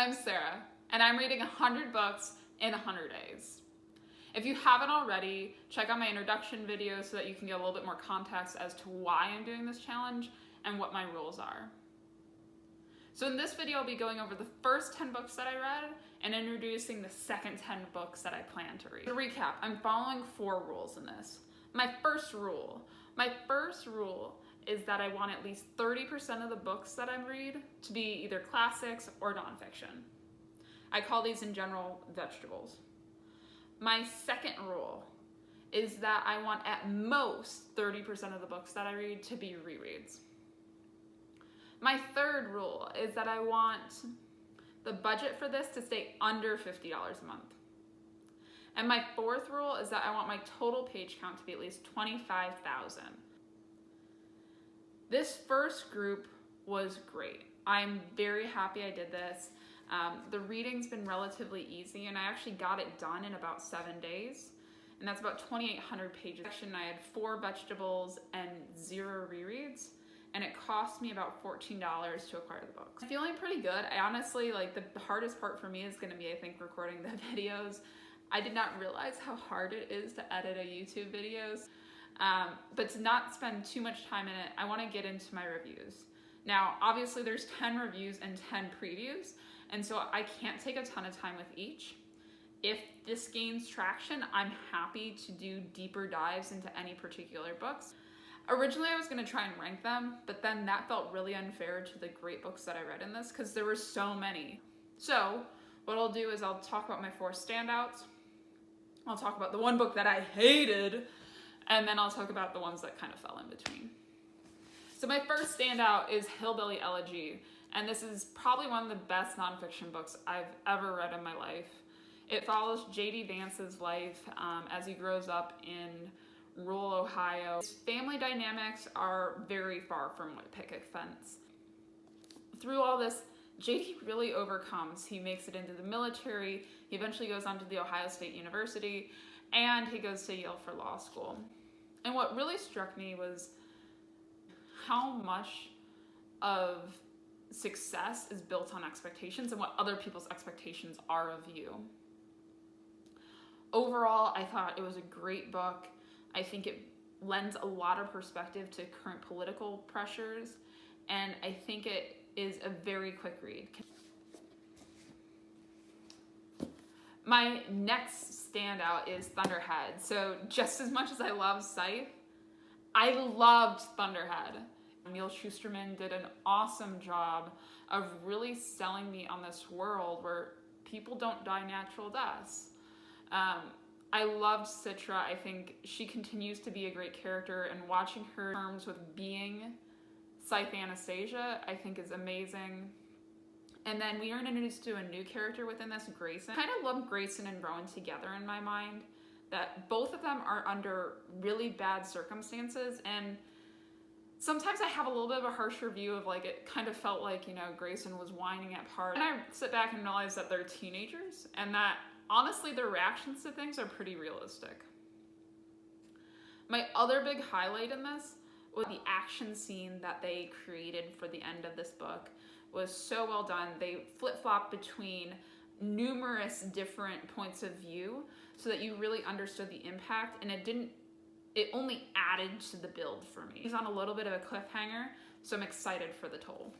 I'm Sarah, and I'm reading 100 books in 100 days. If you haven't already, check out my introduction video so that you can get a little bit more context as to why I'm doing this challenge and what my rules are. So in this video, I'll be going over the first 10 books that I read and introducing the second 10 books that I plan to read. To recap, I'm following 4 rules in this. My first rule is that I want at least 30% of the books that I read to be either classics or nonfiction. I call these in general vegetables. My second rule is that I want at most 30% of the books that I read to be rereads. My third rule is that I want the budget for this to stay under $50 a month. And my fourth rule is that I want my total page count to be at least 25,000. This first group was great. I'm very happy I did this. The reading's been relatively easy, and I actually got it done in about 7 days. And that's about 2,800 pages. I had 4 vegetables and 0 rereads, and it cost me about $14 to acquire the books. I'm feeling pretty good. I honestly, the hardest part for me is gonna be, I think, recording the videos. I did not realize how hard it is to edit a YouTube videos. But to not spend too much time in it, I want to get into my reviews. Now, obviously there's 10 reviews and 10 previews, and so I can't take a ton of time with each. If this gains traction, I'm happy to do deeper dives into any particular books. Originally, I was going to try and rank them, but then that felt really unfair to the great books that I read in this because there were so many. So what I'll do is I'll talk about my 4 standouts. I'll talk about the one book that I hated, and then I'll talk about the ones that kind of fell in between. So my first standout is Hillbilly Elegy, and this is probably one of the best nonfiction books I've ever read in my life. It follows J.D. Vance's life as he grows up in rural Ohio. His family dynamics are very far from what picket fence. Through all this, J.D. really overcomes. He makes it into the military, he eventually goes on to the Ohio State University, and he goes to Yale for law school. And what really struck me was how much of success is built on expectations and what other people's expectations are of you. Overall, I thought it was a great book. I think it lends a lot of perspective to current political pressures, and I think it is a very quick read. My next standout is Thunderhead. So just as much as I love Scythe, I loved Thunderhead. Neil Shusterman did an awesome job of really selling me on this world where people don't die natural deaths. I loved Citra. I think she continues to be a great character, and watching her terms with being Scythe Anastasia, I think is amazing. And then we are introduced to a new character within this, Grayson. I kind of lump Grayson and Rowan together in my mind, that both of them are under really bad circumstances, and sometimes I have a little bit of a harsher view of it kind of felt like, Grayson was whining at parts. And I sit back and realize that they're teenagers, and that honestly their reactions to things are pretty realistic. My other big highlight in this was the action scene that they created for the end of this book. Was so well done. They flip-flop between numerous different points of view so that you really understood the impact, and it only added to the build for me. He's on a little bit of a cliffhanger, so I'm excited for the toll.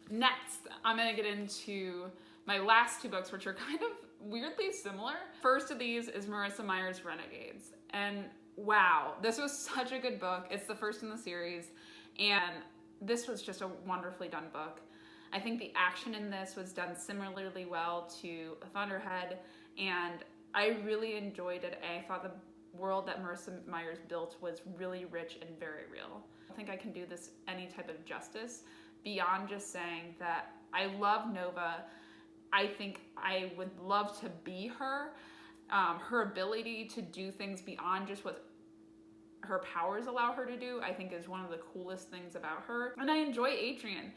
Next, I'm gonna get into my last 2 books, which are kind of weirdly similar. First of these is Marissa Meyer's Renegades, and wow, this was such a good book. It's the first in the series, and this was just a wonderfully done book. I think the action in this was done similarly well to Thunderhead, and I really enjoyed it. I thought the world that Marissa Meyers built was really rich and very real. I don't think I can do this any type of justice beyond just saying that I love Nova. I think I would love to be her. Her ability to do things beyond just what her powers allow her to do, I think is one of the coolest things about her. And I enjoy Adrian.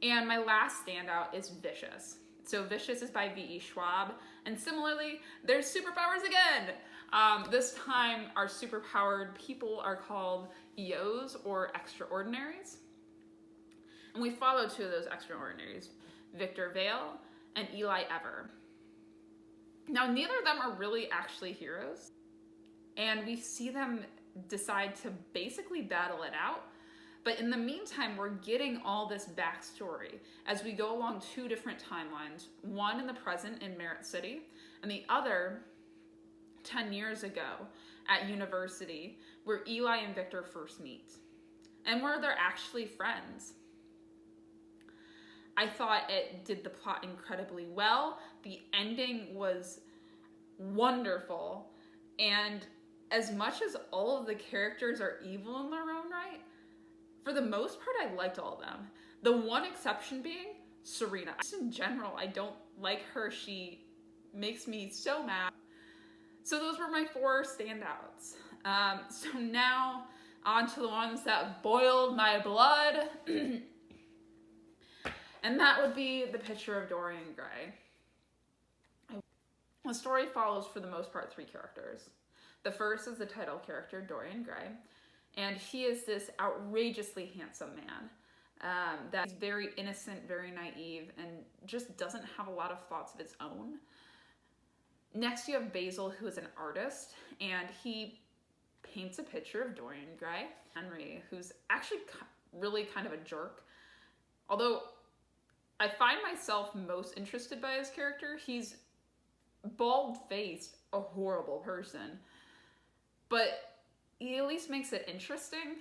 And my last standout is Vicious. So Vicious is by V.E. Schwab, and similarly, there's superpowers again. This time, our superpowered people are called EOs, or extraordinaries. And we follow two of those extraordinaries, Victor Vale and Eli Ever. Now, neither of them are really actually heroes. And we see them decide to basically battle it out. But in the meantime, we're getting all this backstory as we go along two different timelines. One in the present in Merit City, and the other 10 years ago at university, where Eli and Victor first meet. And where they're actually friends. I thought it did the plot incredibly well. The ending was wonderful. And as much as all of the characters are evil in their own right, for the most part, I liked all of them. The one exception being Serena. Just in general, I don't like her. She makes me so mad. So those were my 4 standouts. So now on to the ones that boiled my blood. And that would be the picture of Dorian Gray. The story follows, for the most part, 3 characters. The first is the title character, Dorian Gray. And he is this outrageously handsome man that's very innocent, very naive, and just doesn't have a lot of thoughts of his own. Next, you have Basil, who is an artist, and he paints a picture of Dorian Gray. Henry, who's actually really kind of a jerk. Although I find myself most interested by his character. He's bald-faced, a horrible person. But he at least makes it interesting.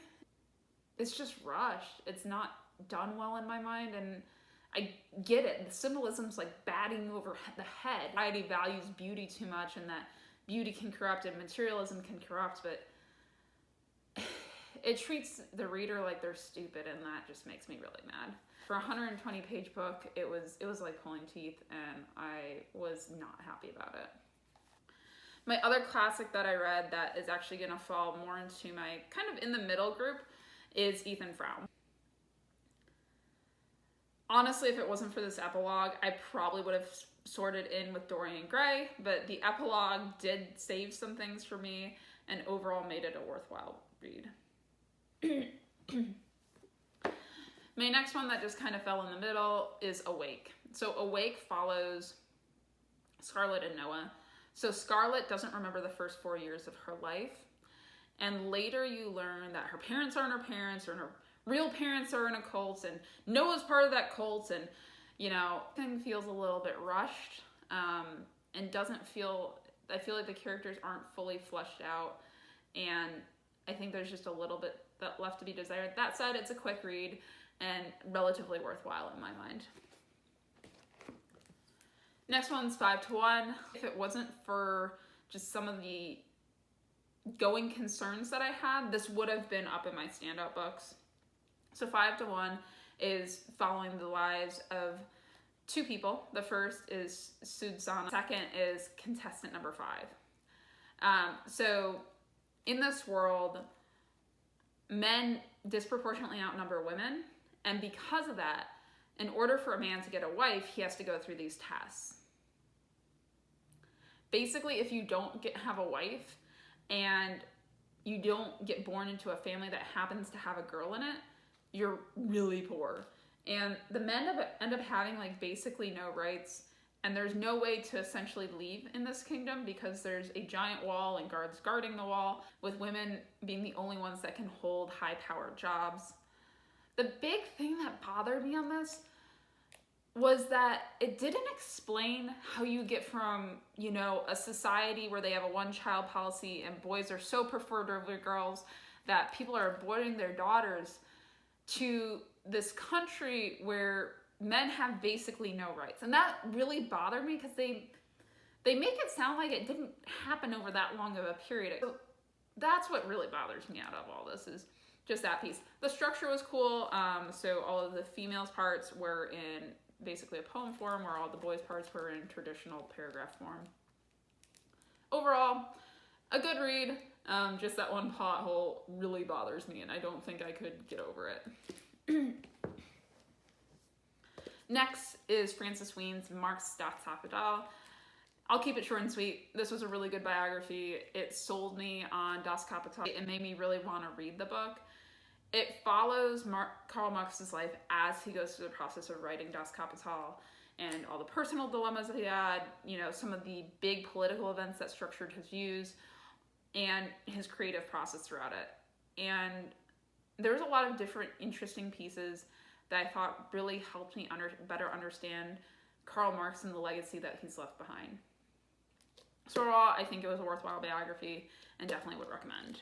It's just rushed. It's not done well in my mind, and I get it. The symbolism's like batting over the head. Society values beauty too much, and that beauty can corrupt and materialism can corrupt, but it treats the reader like they're stupid, and that just makes me really mad. For a 120-page book, it was like pulling teeth, and I was not happy about it. My other classic that I read that is actually going to fall more into my kind of in the middle group is Ethan Frome. Honestly, if it wasn't for this epilogue, I probably would have sorted in with Dorian Gray, but the epilogue did save some things for me and overall made it a worthwhile read. My next one that just kind of fell in the middle is Awake. So Awake follows Scarlett and Noah. So Scarlett doesn't remember the first 4 years of her life. And later you learn that her parents aren't her parents, or her real parents are in a cult, and Noah's part of that cult, and, you know, thing feels a little bit rushed, and doesn't feel, I feel like the characters aren't fully fleshed out, and I think there's just a little bit that left to be desired. That said, it's a quick read, and relatively worthwhile in my mind. Next one's 5 to 1. If it wasn't for just some of the going concerns that I had, this would have been up in my standout books. So 5 to 1 is following the lives of 2 people. The first is Sudsana. Second is contestant number 5. So in this world, men disproportionately outnumber women. And because of that, in order for a man to get a wife, he has to go through these tests. Basically, if you don't have a wife and you don't get born into a family that happens to have a girl in it, you're really poor. And the men end up having like basically no rights, and there's no way to essentially leave in this kingdom because there's a giant wall and guards guarding the wall, with women being the only ones that can hold high-powered jobs. The big thing that bothered me on this was that it didn't explain how you get from, you know, a society where they have a one-child policy and boys are so preferred over girls that people are aborting their daughters, to this country where men have basically no rights. And that really bothered me because they make it sound like it didn't happen over that long of a period. So that's what really bothers me out of all this, is just that piece. The structure was cool. So all of the females' parts were in basically a poem form, where all the boys' parts were in traditional paragraph form. Overall, a good read. Just that one plot hole really bothers me, and I don't think I could get over it. Next is Francis Ween's Marx Kapital. I'll keep it short and sweet. This was a really good biography. It sold me on Das Kapital. It made me really want to read the book. It follows Karl Marx's life as he goes through the process of writing Das Kapital and all the personal dilemmas that he had, you know, some of the big political events that structured his views and his creative process throughout it. And there's a lot of different interesting pieces that I thought really helped me better understand Karl Marx and the legacy that he's left behind. So overall, I think it was a worthwhile biography and definitely would recommend.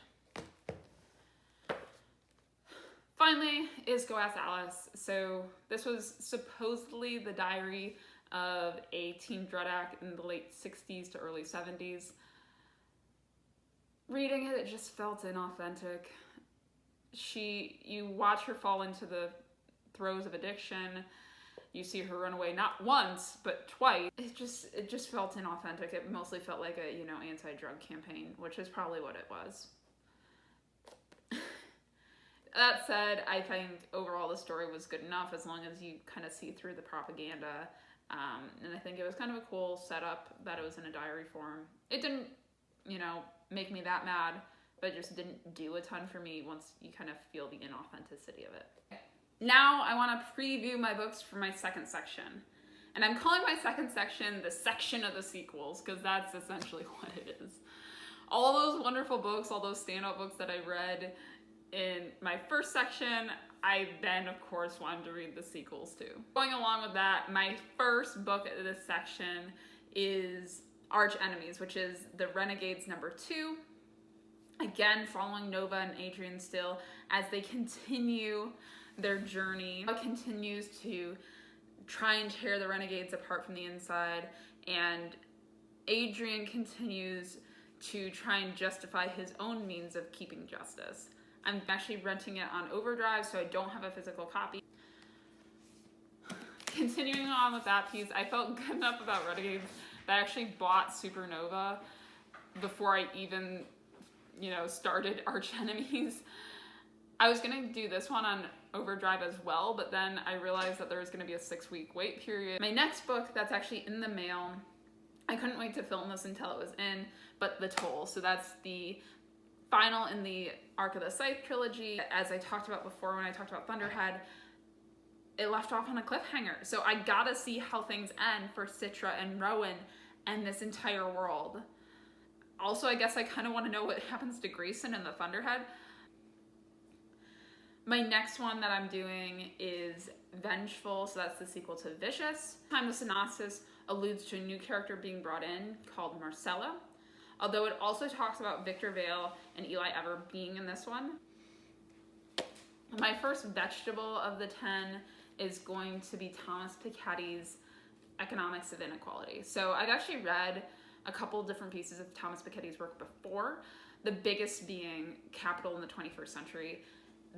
Finally is Go Ask Alice. So this was supposedly the diary of a teen drug addict in the late 60s to early 70s. Reading it, it just felt inauthentic. You watch her fall into the throes of addiction. You see her run away not once, but twice. It just felt inauthentic. It mostly felt like a, you know, anti-drug campaign, which is probably what it was. That said, I think overall the story was good enough as long as you kind of see through the propaganda. And I think it was kind of a cool setup that it was in a diary form. It didn't, you know, make me that mad, but it just didn't do a ton for me once you kind of feel the inauthenticity of it. Now I want to preview my books for my second section. And I'm calling my second section the section of the sequels, because that's essentially what it is. All those wonderful books, all those standout books that I read in my first section, I then of course wanted to read the sequels too. Going along with that, my first book of this section is Arch Enemies, which is the Renegades #2. Again, following Nova and Adrian still as they continue their journey. Nova continues to try and tear the Renegades apart from the inside, and Adrian continues to try and justify his own means of keeping justice. I'm actually renting it on Overdrive, so I don't have a physical copy. Continuing on with that piece, I felt good enough about Renegades that I actually bought Supernova before I even, you know, started Arch Enemies. I was gonna do this one on Overdrive as well, but then I realized that there was gonna be a 6-week wait period. My next book that's actually in the mail, I couldn't wait to film this until it was in, but The Toll. So that's the final in the Arc of the Scythe trilogy. As I talked about before when I talked about Thunderhead, it left off on a cliffhanger. So I gotta see how things end for Citra and Rowan and this entire world. Also, I guess I kind of want to know what happens to Grayson and the Thunderhead. My next one that I'm doing is Vengeful, so that's the sequel to Vicious. The synopsis alludes to a new character being brought in called Marcella, although it also talks about Victor Vale and Eli Ever being in this one. My first vegetable of the 10 is going to be Thomas Piketty's Economics of Inequality. So I've actually read a couple different pieces of Thomas Piketty's work before, the biggest being Kapital in the 21st Century.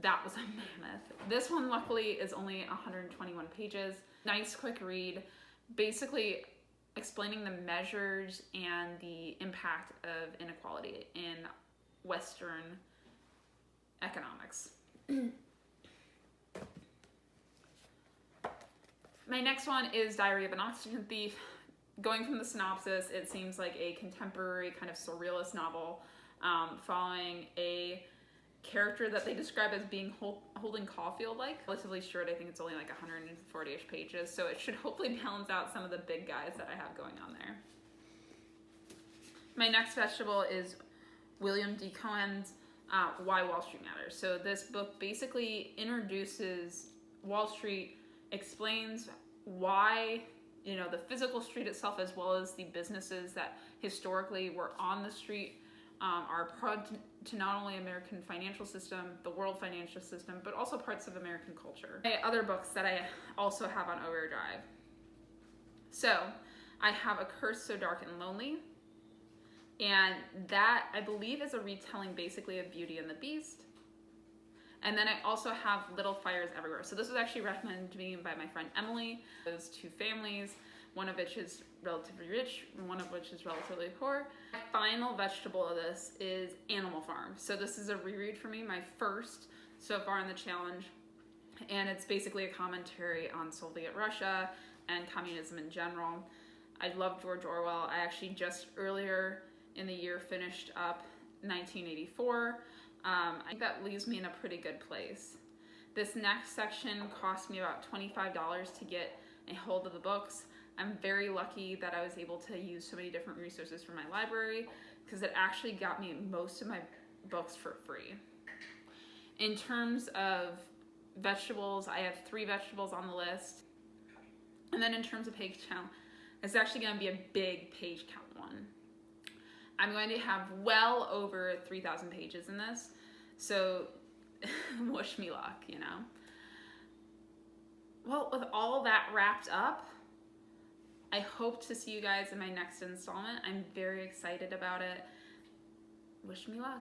That was a mammoth. This one, luckily, is only 121 pages. Nice, quick read, basically explaining the measures and the impact of inequality in Western economics. My next one is Diary of an Oxygen Thief. Going from the synopsis, it seems like a contemporary kind of surrealist novel following a character that they describe as being Holden Caulfield-like. Relatively short, I think it's only like 140-ish pages, so it should hopefully balance out some of the big guys that I have going on there. My next vegetable is William D. Cohen's Why Wall Street Matters. So this book basically introduces Wall Street, explains why, you know, the physical street itself as well as the businesses that historically were on the street are part to not only American financial system, the world financial system, but also parts of American culture. Other books that I also have on Overdrive. So I have A Curse So Dark and Lonely, and that I believe is a retelling basically of Beauty and the Beast. And then I also have Little Fires Everywhere. So this was actually recommended to me by my friend Emily. There's two families, one of which is relatively rich, and one of which is relatively poor. My final vegetable of this is Animal Farm. So this is a reread for me, my first so far in the challenge. And it's basically a commentary on Soviet Russia and communism in general. I love George Orwell. I actually just earlier in the year finished up 1984. I think that leaves me in a pretty good place. This next section cost me about $25 to get a hold of the books. I'm very lucky that I was able to use so many different resources from my library, because it actually got me most of my books for free. In terms of vegetables, I have 3 vegetables on the list. And then in terms of page count, it's actually going to be a big page count one. I'm going to have well over 3,000 pages in this, so wish me luck, you know. Well, with all that wrapped up, I hope to see you guys in my next installment. I'm very excited about it. Wish me luck.